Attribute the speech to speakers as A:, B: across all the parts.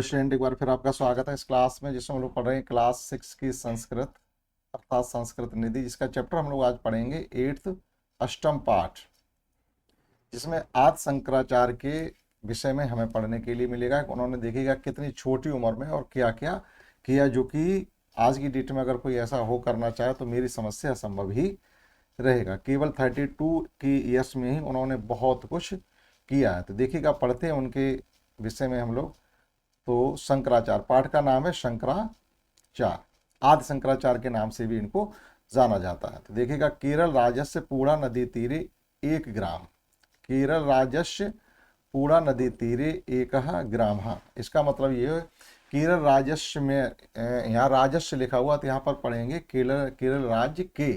A: Student, एक बार फिर आपका स्वागत है इस क्लास में जिसमें हम लोग पढ़ रहे हैं क्लास 6 की संस्कृत अर्थात संस्कृत निधि, जिसका चैप्टर हम लोग आज पढ़ेंगे 8th अष्टम पाठ, जिसमें आदि शंकराचार्य के विषय में हमें पढ़ने के लिए मिलेगा। उन्होंने देखिएगा कितनी छोटी उम्र में और क्या क्या किया, जो कि आज की डेट में अगर कोई ऐसा हो करना चाहे तो मेरी समझ से असंभव ही रहेगा। केवल 32 की ईयर्स में ही उन्होंने बहुत कुछ किया है। तो देखिएगा, पढ़ते हैं उनके विषय में हम लोग। तो शंकराचार्य, पाठ का नाम है शंकराचार्य, आदि शंकराचार्य के नाम से भी इनको जाना जाता है। तो देखिएगा, केरल राजस्य पूर्णा नदी तीरे एक ग्राम, केरल राजस्य पूर्णा नदी तीरे एक ग्राम। इसका मतलब ये है केरल राजस्य में, यहाँ राजस्य लिखा हुआ तो यहाँ पर पढ़ेंगे केरल राज्य के,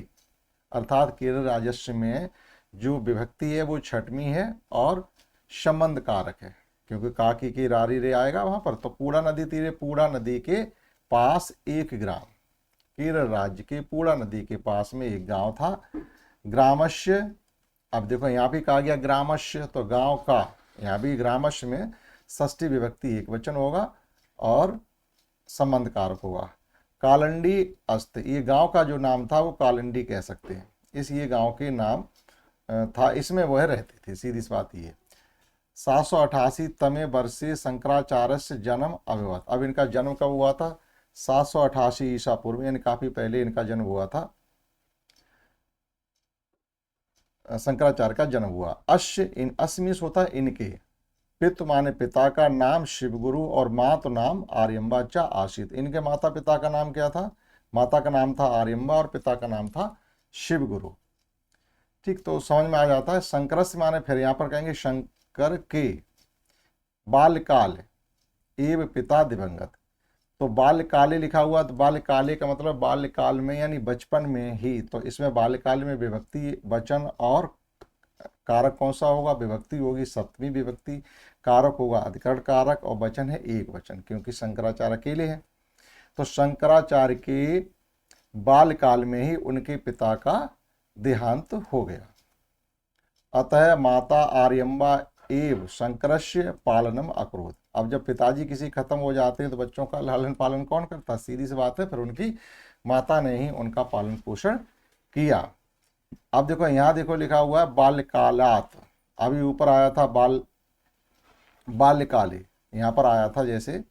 A: अर्थात केरल राजस्य में जो विभक्ति है वो छठवीं है और संबंध कारक है, क्योंकि काकी की रारी रे आएगा वहां पर। तो पूर्णा नदी तीरे, पूर्णा नदी के पास एक ग्राम, केरल राज्य के पूर्णा नदी के पास में एक गांव था। ग्रामस्य, अब देखो यहाँ भी कहा गया ग्रामस्य, तो गांव का, यहाँ भी ग्रामस्य में षष्ठी विभक्ति एक वचन होगा और संबंध कारक होगा। कालंडी अस्त, ये गांव का जो नाम था वो कालंडी कह सकते हैं, ये गांव के नाम था, इसमें वह रहते थे। सीधी सी बात ये। 788 तमे वर्षे शंकराचार्य से जन्म अभवत। अब इनका जन्म कब हुआ था? 788 ईसा पूर्व, यानी काफी पहले इनका जन्म हुआ था, शंकराचार्य का जन्म हुआ। अश्य, इन अस्मिस होता है इनके, पितु माने पिता का नाम शिवगुरु और मातु नाम आर्यम्बा चा आशित। इनके माता पिता का नाम क्या था? माता का नाम था आर्यम्बा और पिता का नाम था शिवगुरु। ठीक, तो समझ में आ जाता है। शंकरस्य माने, फिर यहाँ पर कहेंगे शंकर के बाल्यकाल एवं पिता दिवंगत। तो बाल्यकाले लिखा हुआ, तो बाल्यकाले का मतलब बाल्यकाल में यानी बचपन में ही। तो इसमें बाल्यकाल में विभक्ति वचन और कारक कौन सा होगा? विभक्ति होगी सप्तमी विभक्ति, कारक होगा अधिकरण कारक और वचन है एक वचन, क्योंकि शंकराचार्य अकेले हैं। तो शंकराचार्य के बाल्यकाल में ही उनके पिता का देहांत हो गया। अतः माता आर्यम्बा एव शंकरस्य पालनम अकरोत। अब जब पिताजी किसी खत्म हो जाते हैं तो बच्चों का लालन पालन कौन करता? सीधी सी बात है, फिर उनकी माता ने ही उनका पालन पोषण किया। अब देखो, यहाँ देखो लिखा हुआ है बाल्यकालात, अभी ऊपर आया था बाल्यकाले, यहाँ पर आया था जैसे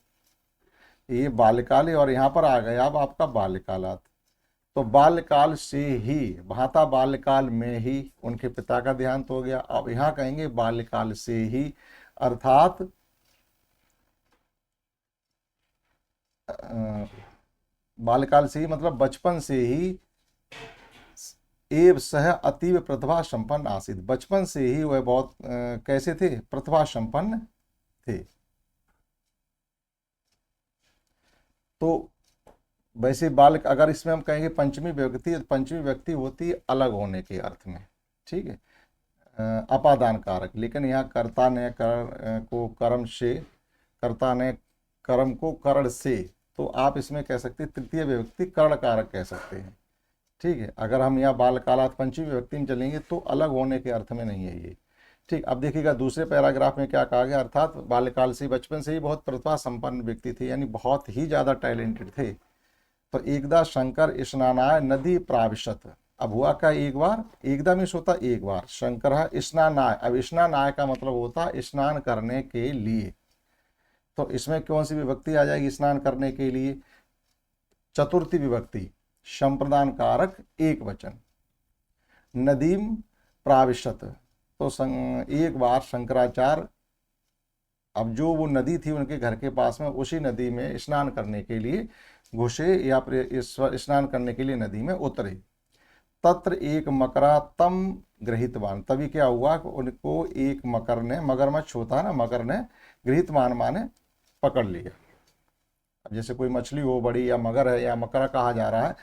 A: ये बाल्यकाले और यहाँ पर आ गया अब आपका बाल्यकालात। तो बाल्यकाल से ही, भाता बाल्यकाल में ही उनके पिता का देहांत हो गया। अब यहाँ कहेंगे बाल्यकाल से ही, अर्थात बाल्यकाल से ही मतलब बचपन से ही। एव सह अतीव प्रतिभा संपन्न आसित, बचपन से ही वह बहुत कैसे थे? प्रतिभा संपन्न थे। तो वैसे बालक, अगर इसमें हम कहेंगे पंचमी विभक्ति, तो पंचमी विभक्ति होती है अलग होने के अर्थ में, ठीक है, अपादान कारक। लेकिन यहाँ कर्ता ने को कर्म से, कर्ता ने कर्म को कर्ण से, तो आप इसमें कह सकते हैं तृतीय विभक्ति कर्ण कारक कह सकते हैं। ठीक है, अगर हम यहाँ बालकालात पंचमी विभक्ति में चलेंगे तो अलग होने के अर्थ में नहीं है ये। ठीक, अब देखिएगा दूसरे पैराग्राफ में क्या कहा गया, अर्थात बाल्यकाल से, बचपन से ही बहुत प्रतिभा संपन्न व्यक्ति थे, यानी बहुत ही ज्यादा टैलेंटेड थे। तो एकदा शंकर स्नानाय नदी प्राविशत। अब हुआ क्या? एक बार, एकदा मीन्स होता एक बार, शंकर स्नानाय, अब स्नानाय का मतलब होता स्नान करने के लिए। तो इसमें कौन सी विभक्ति आ जाएगी स्नान करने के लिए? चतुर्थी विभक्ति, संप्रदान कारक एक वचन, नदीम प्राविशत। तो एक बार शंकराचार्य, अब जो वो नदी थी उनके घर के पास में, उसी नदी में स्नान करने के लिए घुसे या स्नान करने के लिए नदी में उतरे। तत्र एक मकरा तम गृहीतवान, तभी क्या हुआ कि उनको एक मकर ने, मगरमच्छ होता है ना, मकर ने गृहीतवान माने पकड़ लिया। अब जैसे कोई मछली हो बड़ी, या मगर है या मकरा कहा जा रहा है,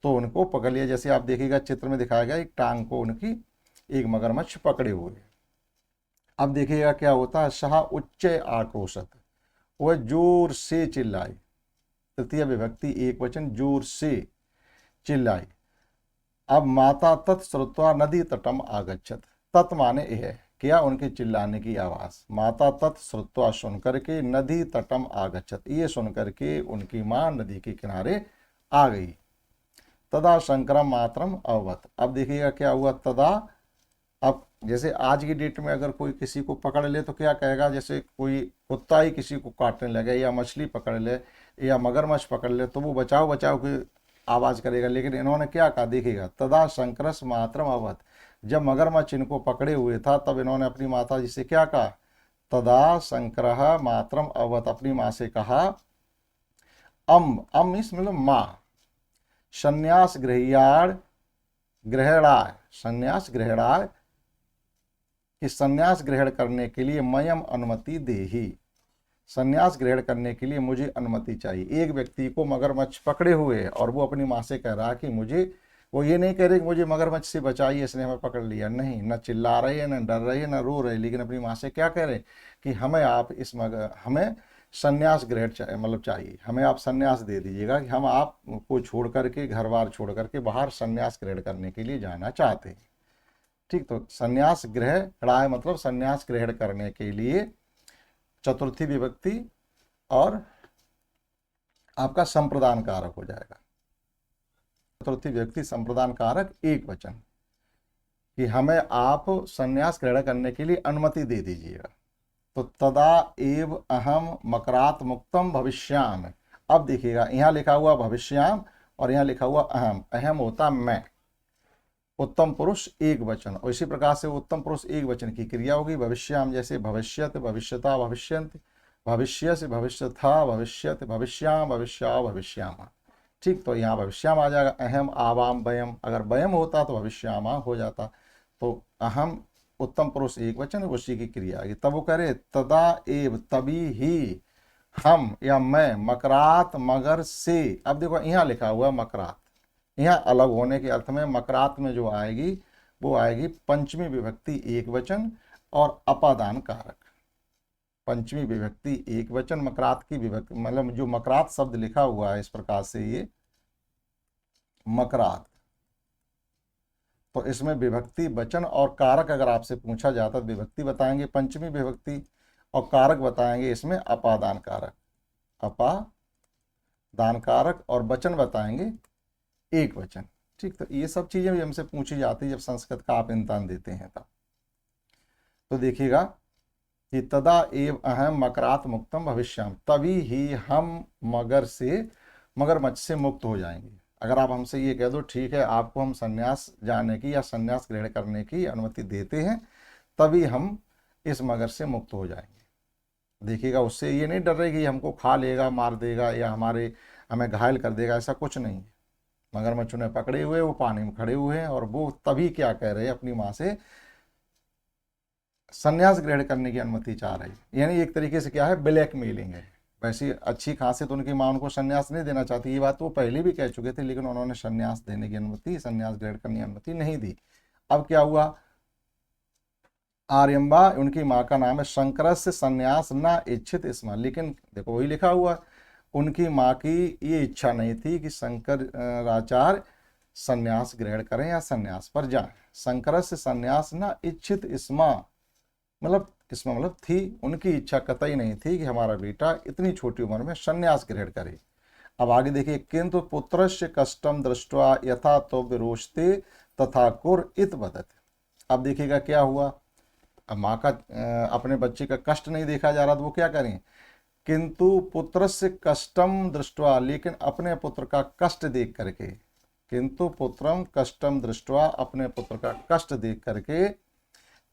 A: तो उनको पकड़ लिया। जैसे आप देखिएगा चित्र में दिखाया गया, एक टांग को उनकी एक मगरमच्छ पकड़े हुए। अब देखिएगा क्या होता है, शाह उच्च आक्रोशत, वह जोर से चिल्लाई, तृतीय विभक्ति एक वचन, जोर से चिल्लाई। अब माता तत् श्रुत्वा नदी तटम आगच्छत, तत् माने यह क्या उनके चिल्लाने की आवाज। माता तत् श्रुत्वा सुनकर के नदी तटम आगच्छत, ये सुनकर के उनकी माँ नदी के किनारे आ गई। तदा शंकरम मातरम अवगत। अब देखिएगा क्या हुआ तदा। अब जैसे आज की डेट में अगर कोई किसी को पकड़ ले तो क्या कहेगा, जैसे कोई कुत्ता ही किसी को काटने लगे या मछली पकड़ ले या मगरमच्छ पकड़ ले तो वो बचाओ बचाओ की आवाज करेगा। लेकिन इन्होंने क्या कहा, देखिएगा तदा शंकरस मातरम अवगत। जब मगरमच्छ इनको पकड़े हुए था तब इन्होंने अपनी माता जी से क्या कहा, तदा शंकर मातरम अवगत, अपनी माँ से कहा। अम इस मतलब माँ। संन्यास ग्रहयाण ग्रहणाय, संन्यास ग्रहणाय कि संन्यास ग्रहण करने के लिए मयम अनुमति देही, संन्यास ग्रहण करने के लिए मुझे अनुमति चाहिए। एक व्यक्ति को मगरमच्छ पकड़े हुए है और वो अपनी माँ से कह रहा कि मुझे, वो ये नहीं कह रहे कि मुझे मगरमच्छ से बचाइए इसने हमें पकड़ लिया, नहीं, न चिल्ला रही है न डर रही है न रो रही, लेकिन अपनी माँ से क्या कह रहे कि हमें आप हमें संन्यास ग्रहण मतलब चाहिए, हमें आप संन्यास दे दीजिएगा कि हम आपको छोड़ करके घर बार छोड़ करके बाहर संन्यास ग्रहण करने के लिए जाना चाहते हैं। ठीक, तो संन्यास ग्रहणाय मतलब संन्यास ग्रहण करने के लिए चतुर्थी विभक्ति और आपका संप्रदान कारक हो जाएगा। चतुर्थी विभक्ति संप्रदान कारक एक वचन कि हमें आप संन्यास ग्रहण करने के लिए अनुमति दे दीजिएगा। तो तदा एव अहम मकरात मुक्तम भविष्याम। अब देखिएगा यहाँ लिखा हुआ भविष्याम और यहाँ लिखा हुआ अहम। अहम होता मैं, उत्तम पुरुष एक वचन, और इसी प्रकार से उत्तम पुरुष एक वचन की क्रिया होगी भविष्याम, जैसे भविष्यत भविष्यता भविष्यंत, भविष्य से भविष्यथा भविष्यत, भविष्याम भविष्या भविष्यामा। ठीक, तो यहाँ भविष्याम आ जाएगा। अहम आवाम वयम, अगर वयम होता तो भविष्यामा हो जाता। तो अहम उत्तम पुरुष एक वचन, उसी की क्रिया आएगी। तब वो करे तदा एव, तभी ही हम या मैं मकरात मगर से। अब देखो यहाँ लिखा हुआ मकरात, यहाँ अलग होने के अर्थ में मकरात में जो आएगी वो आएगी पंचमी विभक्ति एक वचन और अपादान कारक। पंचमी विभक्ति एक वचन मकरात की विभक्ति, मतलब जो मकरात शब्द लिखा हुआ है इस प्रकार से ये मकरात, तो इसमें विभक्ति वचन और कारक अगर आपसे पूछा जाता तो विभक्ति बताएंगे पंचमी विभक्ति और कारक बताएंगे इसमें अपादान कारक, अपादान कारक, और वचन बताएंगे एक वचन। ठीक, तो ये सब चीजें भी हमसे पूछी जाती है जब संस्कृत का आप इम्तिहान देते हैं तब। तो देखिएगा कि तदा एव अहम मकरात मुक्तम भविष्याम, तभी ही हम मगरमच्छ से मुक्त हो जाएंगे। अगर आप हमसे ये कह दो ठीक है आपको हम संन्यास जाने की या संन्यास ग्रहण करने की अनुमति देते हैं, तभी हम इस मगर से मुक्त हो जाएंगे। देखिएगा उससे ये नहीं डर रहे कि हमको खा लेगा, मार देगा या हमें घायल कर देगा, ऐसा कुछ नहीं है। मगरमच्छ उन्हें पकड़े हुए वो पानी में खड़े हुए हैं और वो तभी क्या कह रहे हैं, अपनी माँ से संन्यास ग्रहण करने की अनुमति चाह रही है। यानी एक तरीके से क्या है, ब्लैकमेलिंग है। वैसे अच्छी खासी तो उनकी माँ उनको संन्यास नहीं देना चाहती, ये बात वो पहले भी कह चुके थे, लेकिन उन्होंने संन्यास देने की अनुमति, संन्यास ग्रहण करने की अनुमति नहीं दी। अब क्या हुआ, आर्यम्बा उनकी माँ का नाम है, शंकर से संन्यास न इच्छित इसमें, लेकिन देखो वही लिखा हुआ उनकी माँ की ये इच्छा नहीं थी कि शंकराचार्य संन्यास ग्रहण करें या संन्यास पर जाएं। शंकर से संन्यास न इच्छित इसमा मतलब इसमें मतलब थी, उनकी इच्छा कतई नहीं थी कि हमारा बेटा इतनी छोटी उम्र में संन्यास ग्रहण करे। अब आगे देखिए, किंतु पुत्रस्य कष्टम दृष्ट्वा यथा तो विरोचते तथा कुर इत वदत। अब देखिएगा क्या हुआ, अब माँ का अपने बच्चे का कष्ट नहीं देखा जा रहा तो वो क्या करें, किंतु पुत्रस्य कष्टम दृष्ट्वा, लेकिन अपने पुत्र का कष्ट देख करके, किंतु पुत्रम कष्टम दृष्ट्वा, अपने पुत्र का कष्ट देख करके,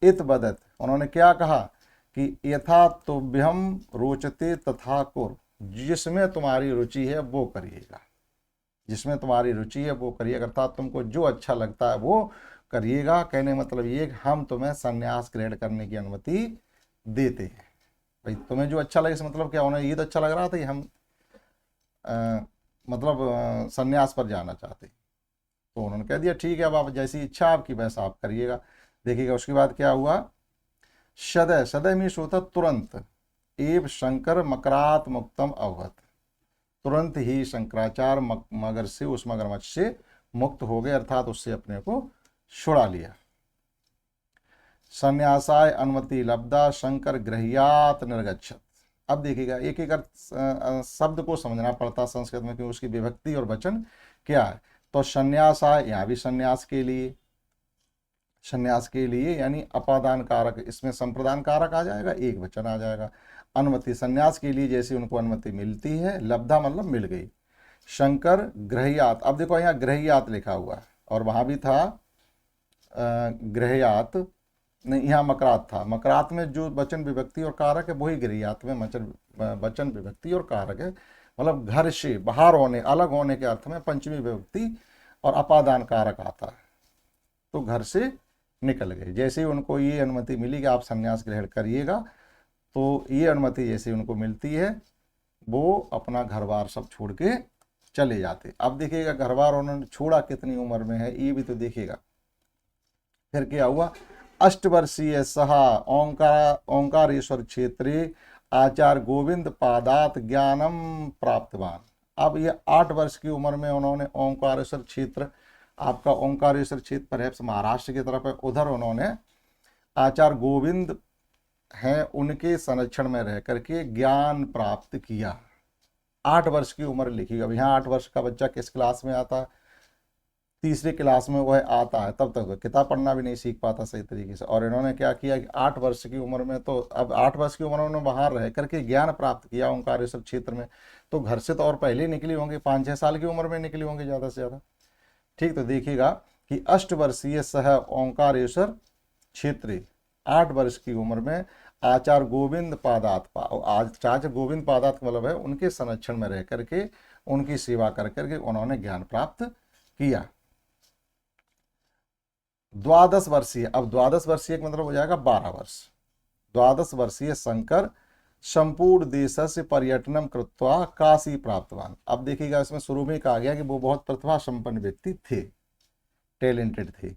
A: इत वदत, उन्होंने क्या कहा कि यथा तुभ्यम रोचते तथा कुर, जिसमें तुम्हारी रुचि है वो करिएगा, जिसमें तुम्हारी रुचि है वो करिएगा, अर्थात तुमको जो अच्छा लगता है वो करिएगा। कहने मतलब ये कि हम तुम्हें संन्यास ग्रहण करने की अनुमति देते हैं। भाई तुम्हें जो अच्छा लगे, इसका मतलब क्या, उन्हें ये तो अच्छा लग रहा था कि हम संन्यास पर जाना चाहते, तो उन्होंने कह दिया ठीक है, अब आप जैसी इच्छा आपकी वैसा आप करिएगा। देखिएगा उसके बाद क्या हुआ, सदय, सदय मीन्स होता तुरंत, एव शंकर मकरात मुक्तम अवगत, तुरंत ही शंकराचार्य मगर से, उस मगरमच्छ से मुक्त हो गए, अर्थात उससे अपने को छुड़ा लिया। संन्यासाय अनुमति लब्धा शंकर गृह्यात निर्गच्छत। अब देखिएगा एक एक शब्द को समझना पड़ता संस्कृत में कि उसकी विभक्ति और वचन क्या है। तो संन्यासाय, यहाँ भी संन्यास के लिए यानी अपादान कारक, इसमें संप्रदान कारक आ जाएगा, एक वचन आ जाएगा। अनुमति संन्यास के लिए जैसे उनको अनुमति मिलती है, लब्धा मतलब मिल गई। शंकर गृह्यात, अब देखो यहाँ गृह्यात लिखा हुआ है और वहां भी था गृह्यात, नहीं यहाँ मकरात था। मकरात में जो वचन विभक्ति और कारक है वही गृह्यात में वचन विभक्ति और कारक है। मतलब घर से बाहर होने, अलग होने के अर्थ में पंचमी विभक्ति और अपादान कारक आता है। तो घर से निकल गए, जैसे ही उनको ये अनुमति मिली कि आप संन्यास ग्रहण करिएगा, तो ये अनुमति जैसे उनको मिलती है वो अपना घर बार सब छोड़ के चले जाते। अब देखिएगा घर बार उन्होंने छोड़ा कितनी उम्र में है ये भी तो देखिएगा। फिर क्या हुआ, अष्टवर्षीय सह ओंकारेश्वर क्षेत्रे आचार्य गोविंद पादात ज्ञानम प्राप्तवान। अब ये 8 वर्ष की उम्र में उन्होंने ओंकारेश्वर क्षेत्र, आपका ओंकारेश्वर क्षेत्र पर महाराष्ट्र की तरफ है, उधर उन्होंने आचार्य गोविंद हैं उनके संरक्षण में रह करके ज्ञान प्राप्त किया। 8 वर्ष की उम्र लिखी। अब यहाँ 8 वर्ष का बच्चा किस क्लास में आता है, तीसरी क्लास में वह आता है, तब तक किताब पढ़ना भी नहीं सीख पाता सही तरीके से। और इन्होंने क्या किया कि 8 वर्ष की उम्र में, तो अब 8 वर्ष की उम्र में बाहर रह करके ज्ञान प्राप्त किया ओंकारेश्वर क्षेत्र में। तो घर से तो और पहले निकली होंगे, 5-6 साल की उम्र में निकली होंगे ज़्यादा से ज़्यादा। ठीक, तो देखिएगा कि अष्टवर्षीय सह ओंकारेश्वर क्षेत्र, 8 वर्ष की उम्र में आचार्य गोविंद पादात, आचार्य गोविंद पादात का मतलब है उनके संरक्षण में रह करके उनकी सेवा कर करके उन्होंने ज्ञान प्राप्त किया। 12 वर्षीय, अब 12 वर्षीय का मतलब हो जाएगा 12 वर्ष। 12 वर्षीय शंकर संपूर्ण देश से पर्यटनम कृत्वा काशी प्राप्तवान। अब देखिएगा इसमें शुरू में कहा गया कि वो बहुत प्रतिभा संपन्न व्यक्ति थे, टैलेंटेड थे।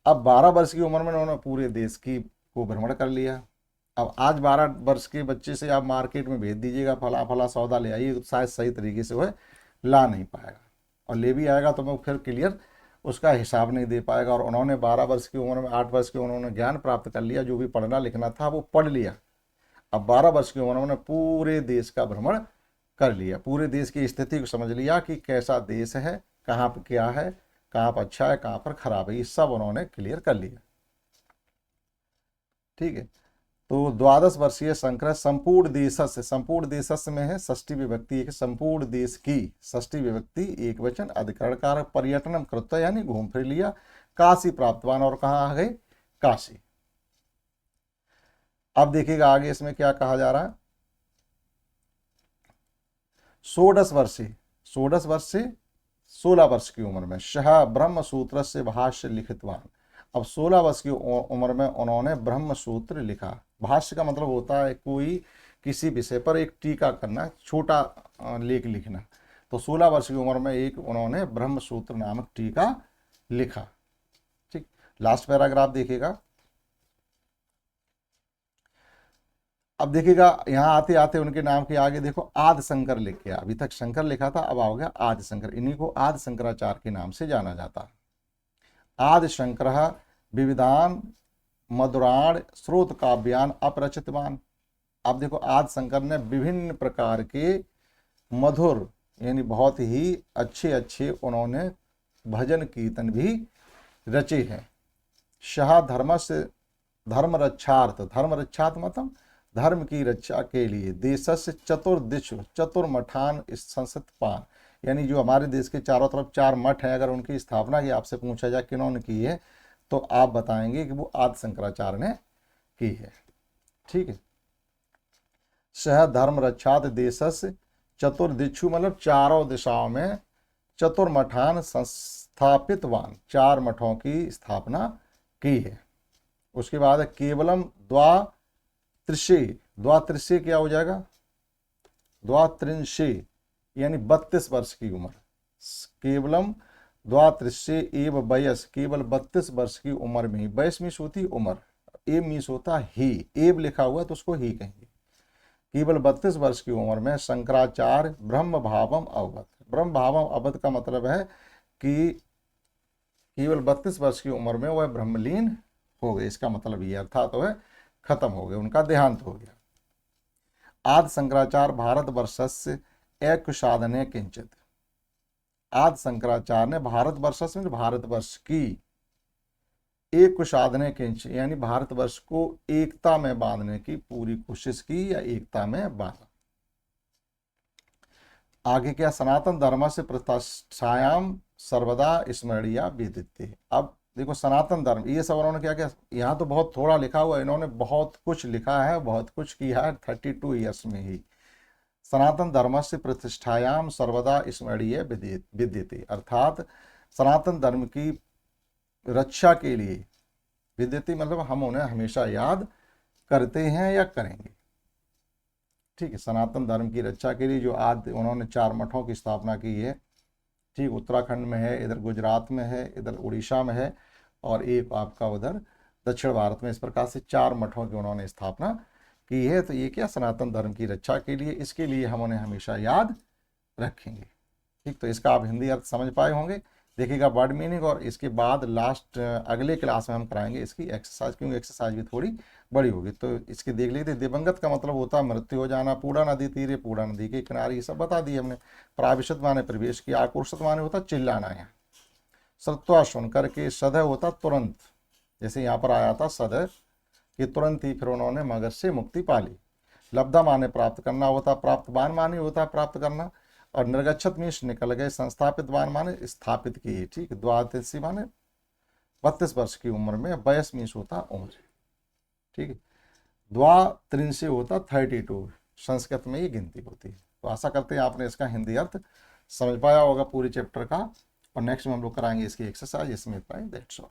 A: अब 12 वर्ष की उम्र में उन्होंने पूरे देश को भ्रमण कर लिया। अब आज 12 वर्ष के बच्चे से आप मार्केट में भेज दीजिएगा फला फला सौदा ले आइए, तो शायद सही तरीके से वह ला नहीं पाएगा, और ले भी आएगा तो मैं फिर क्लियर उसका हिसाब नहीं दे पाएगा। और उन्होंने 12 वर्ष की उम्र में, 8 वर्ष की उन्होंने ज्ञान प्राप्त कर लिया, जो भी पढ़ना लिखना था वो पढ़ लिया। अब 12 वर्ष की उम्र में उन्होंने पूरे देश का भ्रमण कर लिया, पूरे देश की स्थिति को समझ लिया कि कैसा देश है, कहाँ पर क्या है, कहाँ पर अच्छा है, कहाँ पर खराब है, ये सब उन्होंने क्लियर कर लिया। ठीक है, तो 12 वर्षीय शंकर संपूर्ण देशस्य, संपूर्ण देशस्य में है षष्ठी विभक्ति एक, संपूर्ण देश की षष्ठी विभक्ति एक वचन, अधिकरण कारक, पर्यटनम कृत्वा यानी घूम फिर लिया, काशी प्राप्तवान, और कहाँ आ गए, काशी। अब देखिएगा आगे इसमें क्या कहा जा रहा है, 16 वर्ष से 16 वर्ष की उम्र में सह ब्रह्म सूत्र से भाष्य लिखितवान। अब 16 वर्ष की उम्र में उन्होंने ब्रह्म सूत्र लिखा। भाष्य का मतलब होता है कोई किसी विषय पर एक टीका करना, छोटा लेख लिखना। तो 16 वर्ष की उम्र में एक उन्होंने ब्रह्म सूत्र नामक टीका लिखा। ठीक, लास्ट पैराग्राफ देखिएगा। अब देखिएगा यहाँ आते आते उनके नाम के आगे देखो आदि शंकर लिख गया, अभी तक शंकर लिखा था, अब आ गया आदि शंकर। इन्हीं को आदि शंकराचार्य के नाम से जाना जाता। आदि शंकर विविधान मधुराण स्रोत काव्यान अपरचितवान। अब देखो आदि शंकर ने विभिन्न प्रकार के मधुर यानी बहुत ही अच्छे अच्छे उन्होंने भजन कीर्तन भी रचे हैं। शाह धर्म से धर्म रक्षार्थ, धर्म रक्षार्थ मतलब धर्म की रक्षा के लिए, देशस्य चतुर्दिश चतुर्मठान संस्थान, यानी जो हमारे देश के चारों तरफ 4 मठ हैं, अगर उनकी स्थापना की आपसे पूछा जाए किन्होंने की है, तो आप बताएंगे कि वो आदि शंकराचार्य ने की है। ठीक है, सह धर्म रक्षात देशस्य चतुर्दिक्षु मतलब चारों दिशाओं में, चतुर्मठान संस्थापितवान 4 मठों की स्थापना की है। उसके बाद केवलम द्वात्रिशे क्या हो जाएगा, द्वात्रिंशे यानी 32 वर्ष की उम्र। केवलम द्वात्रिशे एव वयस, केवल 32 वर्ष की उम्र में ही, वयस मीस होती उम्र, एव मीस होता ही, एव लिखा हुआ तो उसको ही कहेंगे। केवल 32 वर्ष की उम्र में शंकराचार्य ब्रह्म भावम अवगत। ब्रह्म भावम अवगत का मतलब है कि केवल 32 वर्ष की उम्र में वह ब्रह्मलीन हो गए, इसका मतलब ये अर्थात वह खत्म हो गए, उनका देहांत हो गया। आदि शंकराचार्य भारतवर्षस्य एकुशादने किंचित। आदि शंकराचार्य ने भारतवर्षस्य में भारतवर्ष की एक कुशादने किंचित यानी भारतवर्ष को एकता में बांधने की पूरी कोशिश की या एकता में बांधा। आगे क्या, सनातन धर्म से प्रतिष्ठायाम सर्वदा स्मरणीय विदित्य। अब देखो सनातन धर्म, ये सब उन्होंने क्या किया, यहाँ तो बहुत थोड़ा लिखा हुआ है, इन्होंने बहुत कुछ लिखा है, बहुत कुछ किया है 32 ईयर्स में ही। सनातन धर्म से प्रतिष्ठायाम सर्वदा स्मरणीय विद्यते, अर्थात सनातन धर्म की रक्षा के लिए, विद्यते मतलब हम उन्हें हमेशा याद करते हैं या करेंगे। ठीक है, सनातन धर्म की रक्षा के लिए जो आज उन्होंने 4 मठों की स्थापना की है, ठीक, उत्तराखंड में है, इधर गुजरात में है, इधर उड़ीसा में है, और एक आपका उधर दक्षिण भारत में। इस प्रकार से 4 मठों की उन्होंने स्थापना की है। तो ये क्या, सनातन धर्म की रक्षा के लिए, इसके लिए हम उन्हें हमेशा याद रखेंगे। ठीक, तो इसका आप हिंदी अर्थ समझ पाए होंगे। देखिएगा वर्ड मीनिंग, और इसके बाद लास्ट अगले क्लास में हम कराएंगे इसकी एक्सरसाइज, क्योंकि एक्सरसाइज भी थोड़ी बड़ी होगी। तो इसके देख लीजिए, दिवंगत का मतलब होता है मृत्यु हो जाना, पूर्णा नदी तीरे, पूर्णा नदी के किनारे, ये सब बता दिए हमने। प्राविशत माने प्रवेश किया, आक्रोशित माने होता चिल्लाना है, सत्वा सुन करके, सदैव होता तुरंत, जैसे यहाँ पर आया था सदैव कि तुरंत ही फिर उन्होंने मगध से मुक्ति पा ली। लब्धा माने प्राप्त करना होता, प्राप्तवान माने होता प्राप्त करना, और निर्गच्छत मीन्स निकल गए, संस्थापित वान माने स्थापित किए। ठीक, द्वादशी माने 32 वर्ष की उम्र में, वयस मीन्स होता उम्र। ठीक है, द्वात्रिंशी होता 32, संस्कृत में ये गिनती होती है। तो आशा करते हैं आपने इसका हिंदी अर्थ समझ पाया होगा पूरी चैप्टर का, और नेक्स्ट में हम लोग कराएंगे इसकी एक्सरसाइज, इसमें पाए दैट्स ऑल।